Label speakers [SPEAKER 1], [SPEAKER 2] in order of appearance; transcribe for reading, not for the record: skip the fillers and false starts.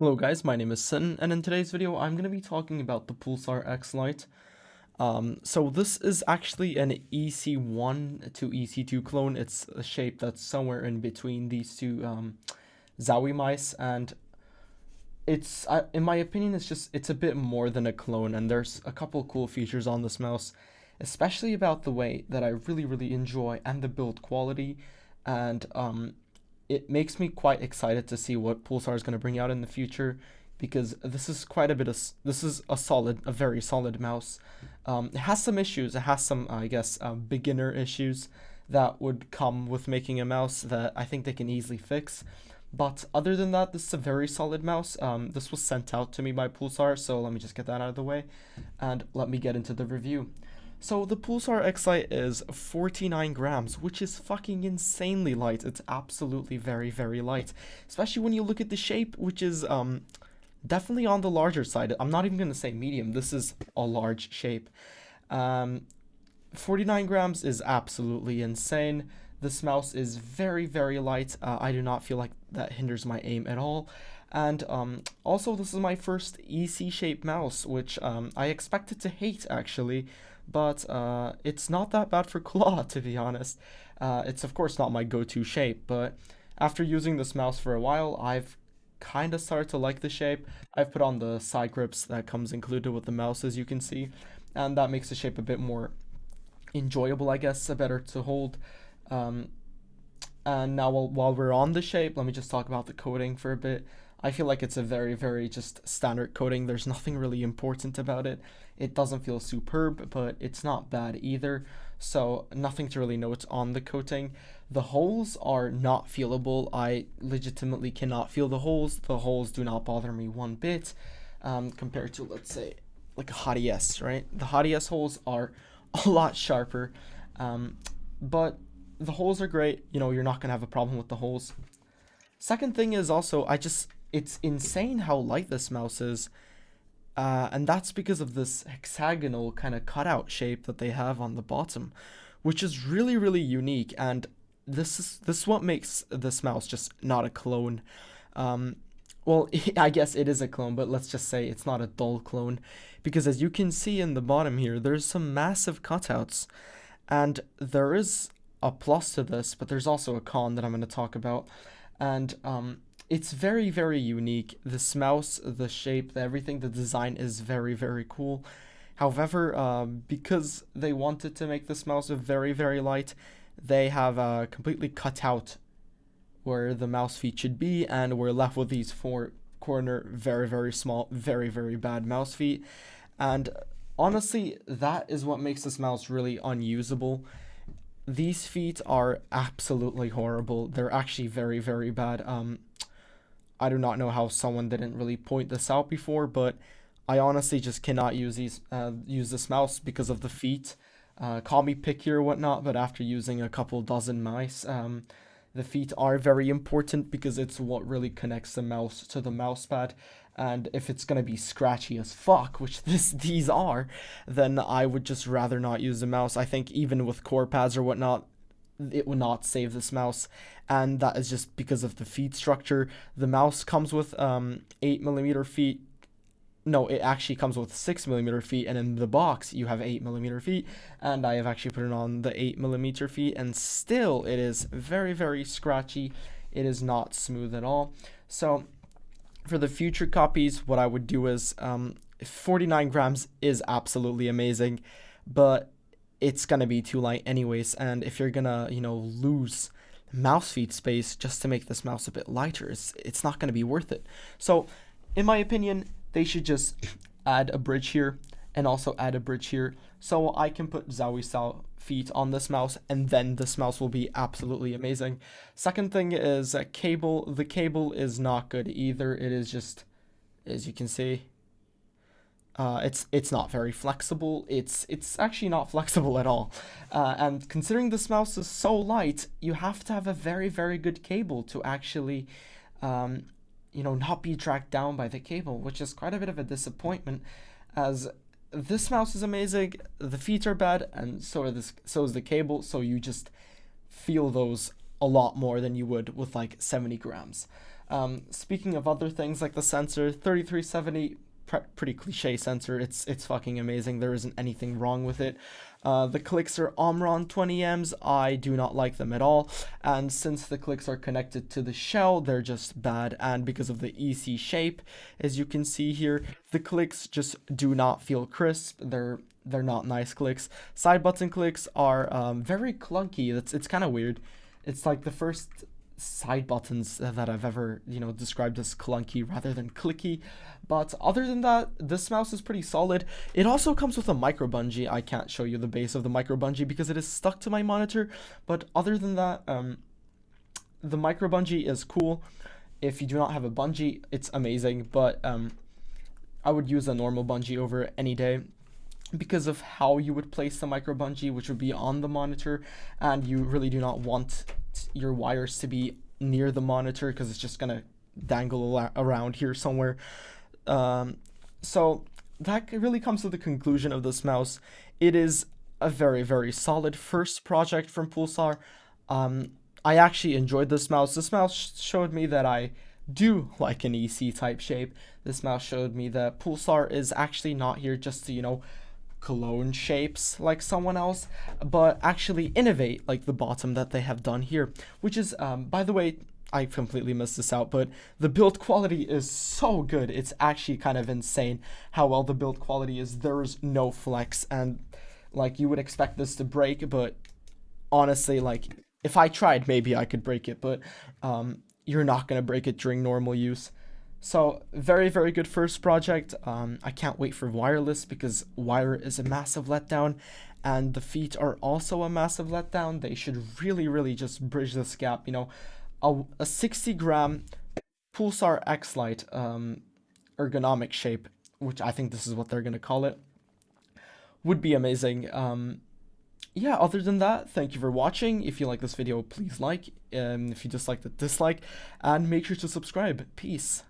[SPEAKER 1] Hello guys, my name is Sin, and in today's video I'm going to be talking about the Pulsar Xlite. So this is actually an EC1 to EC2 clone. It's a shape that's somewhere in between these two Zowie mice, and in my opinion, it's a bit more than a clone, and there's a couple cool features on this mouse, especially about the way that I really enjoy and the build quality, and it makes me quite excited to see what Pulsar is going to bring out in the future, because this is quite a bit of this is a very solid mouse. It has some issues. It has some, I guess, beginner issues that would come with making a mouse that I think they can easily fix. But other than that, this is a very solid mouse. This was sent out to me by Pulsar, so let me just get that out of the way, and let me get into the review. So the Pulsar Xlite is 49 grams, which is fucking insanely light. It's absolutely very light, especially when you look at the shape, which is definitely on the larger side. I'm not even going to say medium. This is a large shape. 49 grams is absolutely insane. This mouse is very light. I do not feel like that hinders my aim at all. And also, this is my first EC shaped mouse, which I expected to hate actually, but it's not that bad for claw, to be honest. It's of course not my go-to shape, but after using this mouse for a while, I've kind of started to like the shape. I've put on the side grips that comes included with the mouse, as you can see, and that makes the shape a bit more enjoyable, I guess, better to hold. And now while we're on the shape, let me just talk about the coating for a bit. I feel like it's a very just standard coating. There's nothing really important about it. It doesn't feel superb, but it's not bad either. So nothing to really note on the coating. The holes are not feelable. I legitimately cannot feel the holes. The holes do not bother me one bit, compared to, let's say, like a hiatus, right? The hiatus holes are a lot sharper, but the holes are great. You know, you're not gonna have a problem with the holes. Second thing is also, it's insane how light this mouse is, and that's because of this hexagonal kind of cutout shape that they have on the bottom, which is really unique. And this is what makes this mouse just not a clone. Well, I guess it is a clone, but let's just say it's not a dull clone, because as you can see in the bottom here, there's some massive cutouts, and there is a plus to this, but there's also a con that I'm going to talk about. And it's very unique. This mouse, the shape, everything, the design is very cool. However, because they wanted to make this mouse very light, they have completely cut out where the mouse feet should be, and we're left with these four corner, very small, very bad mouse feet. And honestly, that is what makes this mouse really unusable. These feet are absolutely horrible. They're actually very bad. I do not know how someone didn't really point this out before, but I honestly just cannot use this mouse because of the feet. Call me picky or whatnot, but after using a couple dozen mice, the feet are very important because it's what really connects the mouse to the mouse pad. And if it's gonna be scratchy as fuck, which these are, then I would just rather not use the mouse. I think even with core pads or whatnot, it would not save this mouse, and that is just because of the feet structure. The mouse comes with 8mm feet. No, it actually comes with 6mm feet, and in the box you have 8mm feet, and I have actually put it on the 8mm feet, and still it is very scratchy. It is not smooth at all. So for the future copies, what I would do is 49 grams is absolutely amazing, but it's gonna be too light anyways, and if you're gonna, lose mouse feet space just to make this mouse a bit lighter, it's not gonna be worth it. So in my opinion, they should just add a bridge here and also add a bridge here, so I can put Zowie style feet on this mouse, and then this mouse will be absolutely amazing. Second thing is cable. The cable is not good either. It is just, as you can see, it's not very flexible. It's actually not flexible at all. And considering this mouse is so light, you have to have a very good cable to actually not be dragged down by the cable, which is quite a bit of a disappointment, as this mouse is amazing, the feet are bad, and so is the cable, so you just feel those a lot more than you would with like 70 grams. Speaking of other things like the sensor, 3370, pretty cliche sensor. It's fucking amazing. There isn't anything wrong with it. The clicks are Omron 20Ms. I do not like them at all. And since the clicks are connected to the shell, they're just bad. And because of the EC shape, as you can see here, the clicks just do not feel crisp. They're not nice clicks. Side button clicks are very clunky. It's kind of weird. It's like the first side buttons that I've ever, described as clunky rather than clicky. But other than that, this mouse is pretty solid. It also comes with a micro bungee. I can't show you the base of the micro bungee because it is stuck to my monitor. But other than that, the micro bungee is cool. If you do not have a bungee, it's amazing. But I would use a normal bungee over it any day, because of how you would place the micro bungee, which would be on the monitor, and you really do not want your wires to be near the monitor because it's just gonna dangle around here somewhere. So that really comes to the conclusion of this mouse. It is a very, very solid first project from Pulsar. I actually enjoyed this mouse. This mouse showed me that I do like an EC type shape. This mouse showed me that Pulsar is actually not here just to, clone shapes like someone else, but actually innovate like the bottom that they have done here, which is, by the way, I completely missed this out, but the build quality is so good. It's actually kind of insane how well the build quality is. There's no flex, and like you would expect this to break, but honestly, like if I tried, maybe I could break it, but you're not gonna break it during normal use. So very, very good first project. I can't wait for wireless because wire is a massive letdown, and the feet are also a massive letdown. They should really, really just bridge this gap. A 60-gram Pulsar Xlite ergonomic shape, which I think this is what they're gonna call it, would be amazing. Yeah, other than that, thank you for watching. If you like this video, please like. If you dislike it, dislike, and make sure to subscribe. Peace.